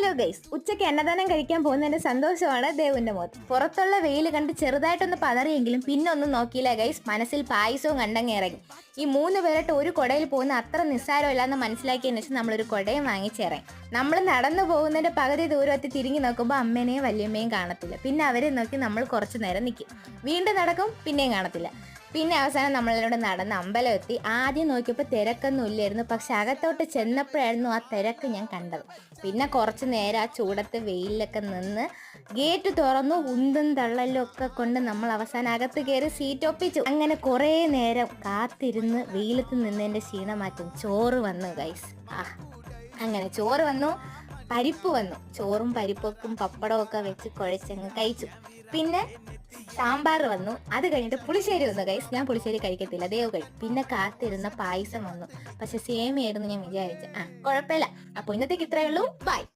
Hello guys, ഉച്ചയ്ക്ക് അന്നദാനം കഴിക്കാൻ പോകുന്നതിന്റെ സന്തോഷമാണ് ദേവുന്റെ മുഖത്ത്. പുറത്തുള്ള വെയിൽ കണ്ട് ചെറുതായിട്ടൊന്ന് പതറിയെങ്കിലും പിന്നെ ഒന്നും നോക്കിയില്ല ഗൈസ്. മനസ്സിൽ പായസവും കണ്ടങ്ങ് ഇറങ്ങി. ഈ 3 പേരായിട്ട് ഒരു കുടയിൽ പോകുന്ന അത്ര നിസ്സാരമില്ലാന്ന് മനസ്സിലാക്കിയതിനു ശേഷം നമ്മളൊരു കുടയും വാങ്ങിച്ചിറങ്ങി. നമ്മൾ നടന്നു പോകുന്നതിന്റെ പകുതി ദൂരത്തിൽ തിരിഞ്ഞു നോക്കുമ്പോൾ അമ്മേനെയും വല്യമ്മയും കാണത്തില്ല. പിന്നെ അവരെ നോക്കി നമ്മൾ കുറച്ചു നേരം നിൽക്കും. വീണ്ടും നടക്കും, പിന്നെയും കാണത്തില്ല. പിന്നെ അവസാനം നമ്മളോട് നടന്ന് അമ്പലം എത്തി. ആദ്യം നോക്കിയപ്പോൾ തിരക്കൊന്നും ഇല്ലായിരുന്നു. പക്ഷെ അകത്തോട്ട് ചെന്നപ്പോഴായിരുന്നു ആ തിരക്ക് ഞാൻ കണ്ടത്. പിന്നെ കുറച്ച് നേരം ആ ചൂടത്ത് വെയിലൊക്കെ നിന്ന് ഗേറ്റ് തുറന്നു. ഉന്തും തള്ളലും ഒക്കെ കൊണ്ട് നമ്മൾ അവസാനം അകത്ത് കയറി സീറ്റ് ഒപ്പിച്ചു. അങ്ങനെ കുറേ നേരം കാത്തിരുന്ന് വെയിലത്ത് നിന്നതിൻ്റെ ക്ഷീണം മാറ്റും. ചോറ് വന്നു ഗൈസ്. അങ്ങനെ ചോറ് വന്നു, പരിപ്പ് വന്നു. ചോറും പരിപ്പൊക്കും പപ്പടവും ഒക്കെ വെച്ച് കുഴച്ചങ്ങ് കഴിച്ചു. പിന്നെ സാമ്പാർ വന്നു. അത് കഴിഞ്ഞിട്ട് പുളിശ്ശേരി വന്നു ഗൈസ്. ഞാൻ പുളിശ്ശേരി കഴിക്കത്തില്ല, ദേവ് കഴിക്കും. പിന്നെ കാത്തിരുന്ന പായസം വന്നു. പക്ഷെ സേമിയായിരുന്നു ഞാൻ വിചാരിച്ചു. കുഴപ്പമില്ല. അപ്പോൾ ഇന്നത്തേക്ക് ഇത്രയേ ഉള്ളൂ. ബൈ.